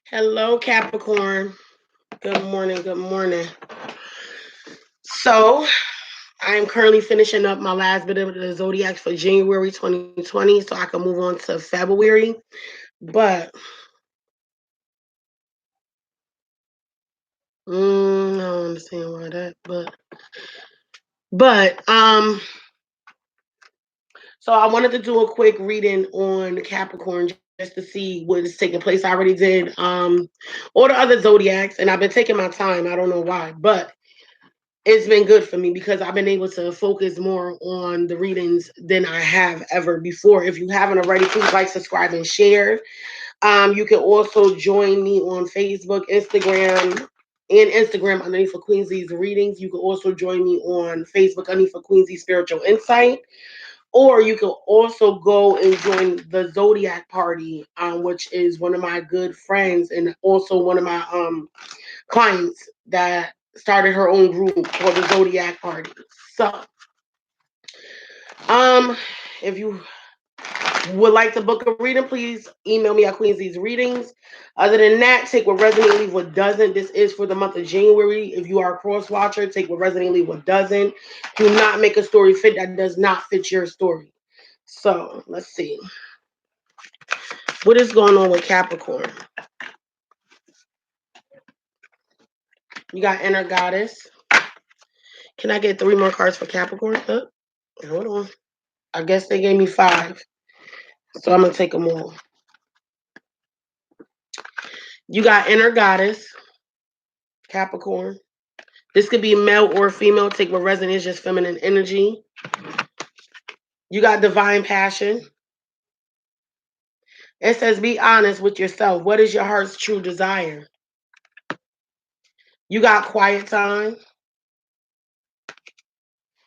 Hello, Capricorn. Good morning. Good morning. So, I am currently finishing up my last bit of the Zodiac for January 2020 so I can move on to February. But, I don't understand why that. But, so I wanted to do a quick reading on Capricorn just to see what is taking place. I already did all the other Zodiacs, and I've been taking my time. I don't know why, but it's been good for me because I've been able to focus more on the readings than I have ever before. If you haven't already, please like, subscribe, and share. You can also join me on Facebook, Instagram underneath for Queensy's readings. You can also join me on Facebook underneath for Queensy's spiritual insight. Or you can also go and join the Zodiac Party, which is one of my good friends and also one of my clients that started her own group called the Zodiac Party. So, um, if you would like to book a reading, please email me at Queensy's Readings. Other than that, take what resonates, leave what doesn't. This is for the month of January. If you are a cross watcher, take what resonates, leave what doesn't. Do not make a story fit that does not fit your story. So let's see what is going on with Capricorn. You got inner goddess. Can I get three more cards for Capricorn? Hold on. I guess they gave me five. So I'm gonna take them all. You got inner goddess, Capricorn. This could be male or female. Take what resonates, just feminine energy. You got divine passion. It says be honest with yourself. What is your heart's true desire? You got quiet time.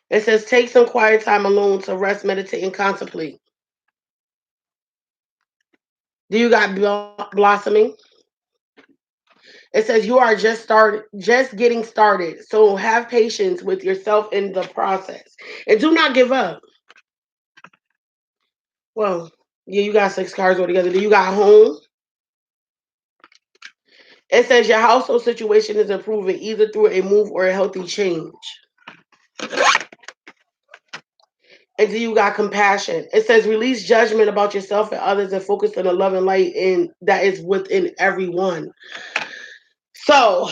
It says take some quiet time alone to rest, meditate, and contemplate. Do you got blossoming? It says you are just getting started. So have patience with yourself in the process. And do not give up. Well, yeah, you got six cards altogether. Do you got home? It says your household situation is improving either through a move or a healthy change. And do you got compassion? It says release judgment about yourself and others and focus on the love and light in that is within everyone. So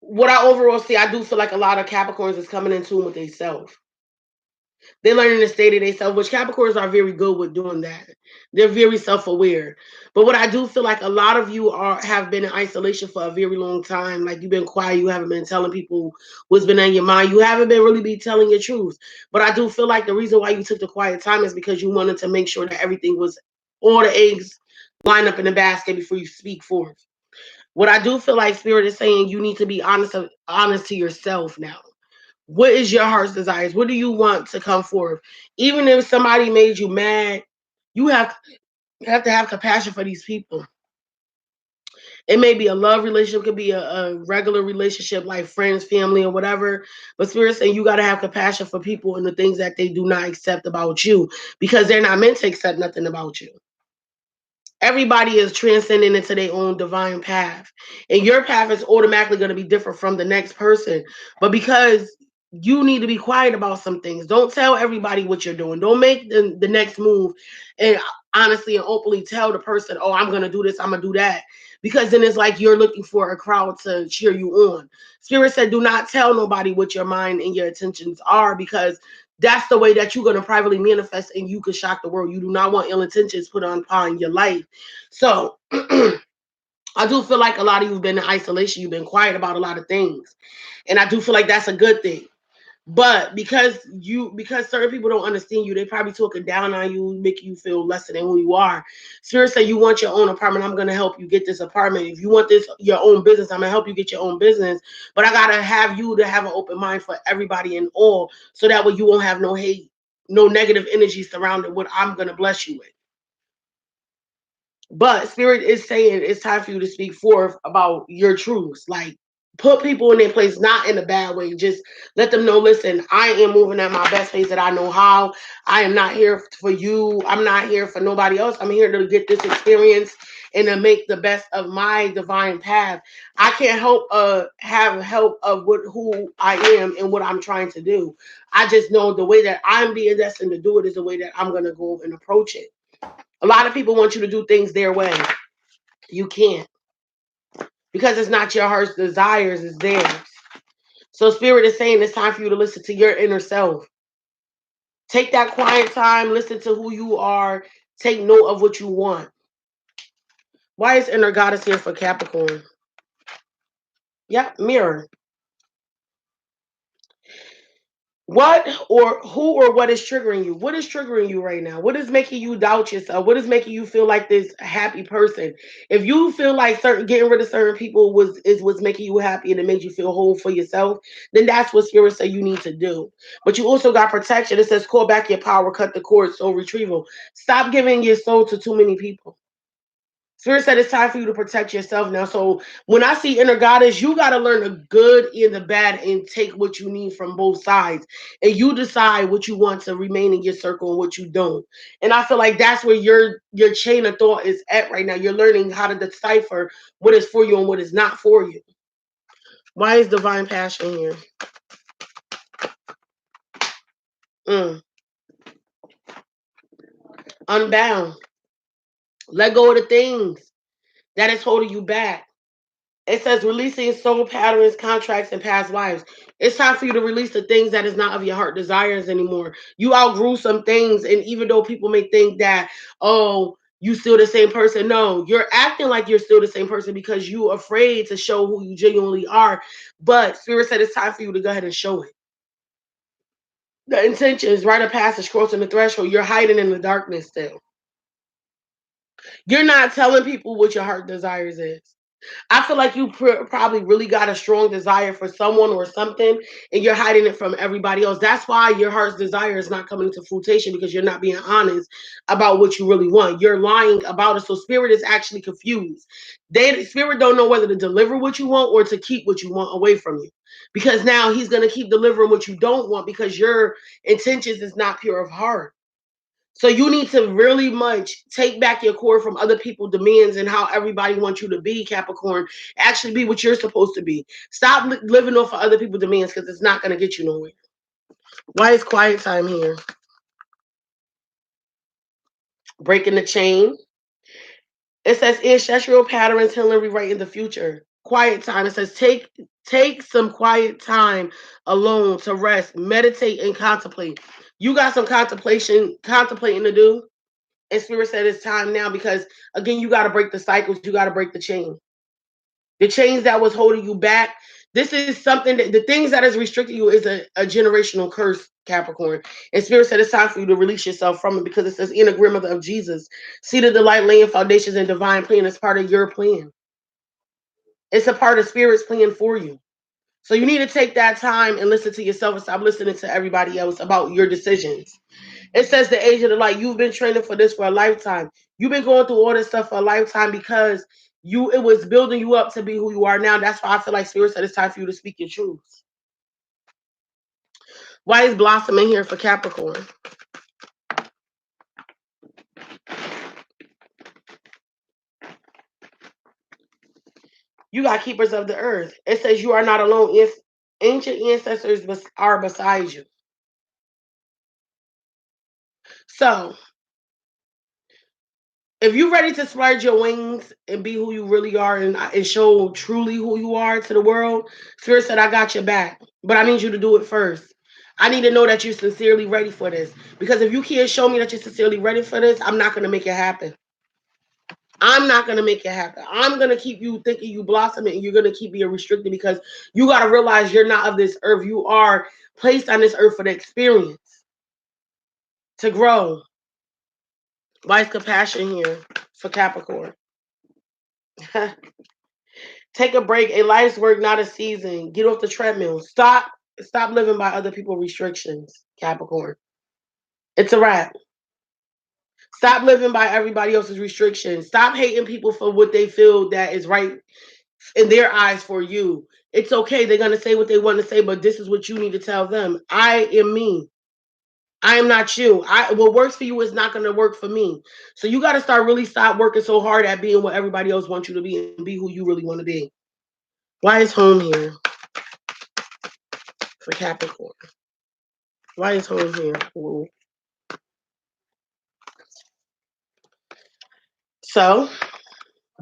what I overall see, I do feel like a lot of Capricorns is coming in tune with themselves. They're learning to stay to themselves, which Capricorns are very good with doing that. They're very self-aware. But what I do feel like a lot of you have been in isolation for a very long time. Like you've been quiet, you haven't been telling people what's been on your mind. You haven't been really be telling your truth. But I do feel like the reason why you took the quiet time is because you wanted to make sure that everything was all the eggs line up in the basket before you speak forth. What I do feel like Spirit is saying you need to be honest to yourself now. What is your heart's desires? What do you want to come forth? Even if somebody made you mad, you have to have compassion for these people. It may be a love relationship, could be a regular relationship like friends, family, or whatever. But Spirit saying you got to have compassion for people and the things that they do not accept about you because they're not meant to accept nothing about you. Everybody is transcending into their own divine path, and your path is automatically going to be different from the next person. But because you need to be quiet about some things, don't tell everybody what you're doing. Don't make the next move and honestly and openly tell the person, oh, I'm going to do this, I'm going to do that, because then it's like you're looking for a crowd to cheer you on. Spirit said do not tell nobody what your mind and your intentions are, because that's the way that you're going to privately manifest and you can shock the world. You do not want ill intentions put upon your life. So I do feel like a lot of you've been in isolation. You've been quiet about a lot of things. And I do feel like that's a good thing. But because certain people don't understand you, they probably talking down on you, making you feel lesser than who you are. Spirit say you want your own apartment. I'm gonna help you get this apartment. If you want this your own business, I'm gonna help you get your own business. But I gotta have you to have an open mind for everybody and all, so that way you won't have no hate, no negative energy surrounding what I'm gonna bless you with. But Spirit is saying it's time for you to speak forth about your truths. Like put people in their place, not in a bad way. Just let them know, listen, I am moving at my best pace that I know how. I am not here for you. I'm not here for nobody else. I'm here to get this experience and to make the best of my divine path. I can't help have help of what who I am and what I'm trying to do. I just know the way that I'm being destined to do it is the way that I'm gonna go and approach it. A lot of people want you to do things their way. You can't, because it's not your heart's desires, it's theirs. So Spirit is saying it's time for you to listen to your inner self. Take that quiet time, listen to who you are, take note of what you want. Why is inner goddess here for Capricorn? Yep, mirror. What or who or what is triggering you? What is triggering you right now? What is making you doubt yourself? What is making you feel like this happy person? If you feel like certain getting rid of certain people is what's making you happy and it made you feel whole for yourself, then that's what Spirit say you need to do. But you also got protection. It says call back your power, cut the cord, soul retrieval. Stop giving your soul to too many people. Spirit said it's time for you to protect yourself now. So when I see inner goddess, you got to learn the good and the bad and take what you need from both sides. And you decide what you want to remain in your circle and what you don't. And I feel like that's where your chain of thought is at right now. You're learning how to decipher what is for you and what is not for you. Why is divine passion here? Mm. Unbound. Let go of the things that is holding you back. It says releasing soul patterns, contracts, and past lives. It's time for you to release the things that is not of your heart desires anymore. You outgrew some things, and even though people may think that, oh, you still the same person, no, you're acting like you're still the same person because you're afraid to show who you genuinely are. But Spirit said it's time for you to go ahead and show it. The intention is rite of passage, crossing the threshold. You're hiding in the darkness still. You're not telling people what your heart desires is. I feel like you probably really got a strong desire for someone or something, and you're hiding it from everybody else. That's why your heart's desire is not coming to fruition because you're not being honest about what you really want. You're lying about it. So Spirit is actually confused. Spirit don't know whether to deliver what you want or to keep what you want away from you, because now he's gonna keep delivering what you don't want because your intentions is not pure of heart. So you need to really much take back your core from other people's demands and how everybody wants you to be, Capricorn. Actually be what you're supposed to be. Stop living off of other people's demands because it's not going to get you nowhere. Why is quiet time here? Breaking the chain. It says ancestral patterns, healing, rewriting the future. Quiet time. It says take some quiet time alone to rest, meditate, and contemplate. You got some contemplating to do. And Spirit said it's time now because again, you got to break the cycles. You got to break the chain. The chains that was holding you back. This is something that the things that is restricting you is a generational curse, Capricorn. And Spirit said it's time for you to release yourself from it because it says in agreement of Jesus. See the delight laying foundations and divine plan is part of your plan. It's a part of Spirit's plan for you. So you need to take that time and listen to yourself and stop listening to everybody else about your decisions. It says the age of the light. You've been training for this for a lifetime. You've been going through all this stuff for a lifetime because it was building you up to be who you are now. That's why I feel like Spirit said it's time for you to speak your truth. Why is blossoming here for Capricorn? You got keepers of the earth. It says you are not alone. Ancient ancestors are beside you. So if you're ready to spread your wings and be who you really are and show truly who you are to the world, Spirit said, I got your back. But I need you to do it first. I need to know that you're sincerely ready for this. Because if you can't show me that you're sincerely ready for this, I'm not going to make it happen. I'm not going to make it happen. I'm going to keep you thinking you blossoming and you're going to keep being restricted because you got to realize you're not of this earth. You are placed on this earth for the experience, to grow. Why is compassion here for Capricorn? Take a break. A life's work, not a season. Get off the treadmill. Stop living by other people's restrictions, Capricorn. It's a wrap. Stop living by everybody else's restrictions. Stop hating people for what they feel that is right in their eyes for you. It's okay. They're gonna say what they want to say, but this is what you need to tell them. I am me. I am not you. What works for you is not gonna work for me. So you gotta start really stop working so hard at being what everybody else wants you to be and be who you really want to be. Why is home here for Capricorn? Why is home here? Ooh. So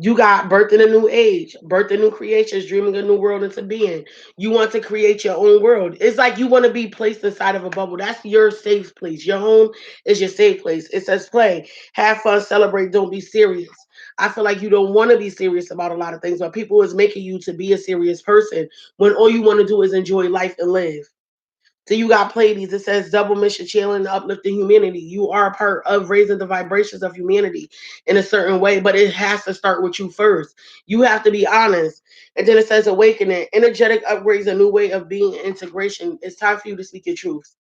you got birth in a new age, birth in new creations, dreaming a new world into being. You want to create your own world. It's like you want to be placed inside of a bubble. That's your safe place. Your home is your safe place. It says play, have fun, celebrate, don't be serious. I feel like you don't want to be serious about a lot of things, but people is making you to be a serious person when all you want to do is enjoy life and live. So you got Pleiades. It says double mission, channeling, uplifting humanity. You are a part of raising the vibrations of humanity in a certain way, but it has to start with you first. You have to be honest. And then it says awakening, energetic upgrades, a new way of being, integration. It's time for you to speak your truth.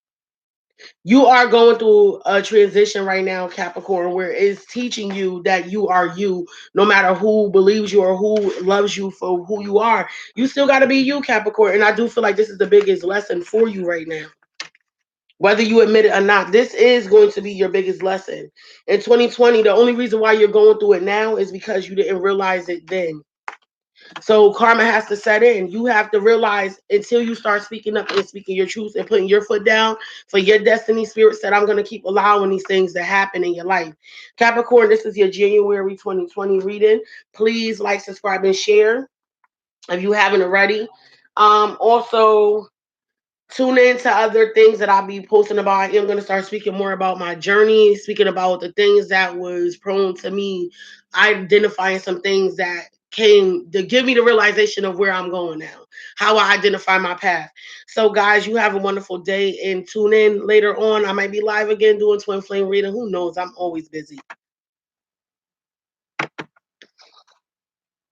You are going through a transition right now, Capricorn, where it's teaching you that you are you, no matter who believes you or who loves you for who you are. You still got to be you, Capricorn. And I do feel like this is the biggest lesson for you right now. Whether you admit it or not, this is going to be your biggest lesson. In 2020, the only reason why you're going through it now is because you didn't realize it then. So karma has to set in. You have to realize until you start speaking up and speaking your truth and putting your foot down for your destiny. Spirit said, I'm going to keep allowing these things to happen in your life. Capricorn, this is your January 2020 reading. Please like, subscribe, and share if you haven't already. Also, tune in to other things that I'll be posting about. I am going to start speaking more about my journey, speaking about the things that was prone to me, identifying some things that came to give me the realization of where I'm going now, how I identify my path. So, guys, you have a wonderful day and tune in later on. I might be live again doing Twin Flame reading. Who knows? I'm always busy.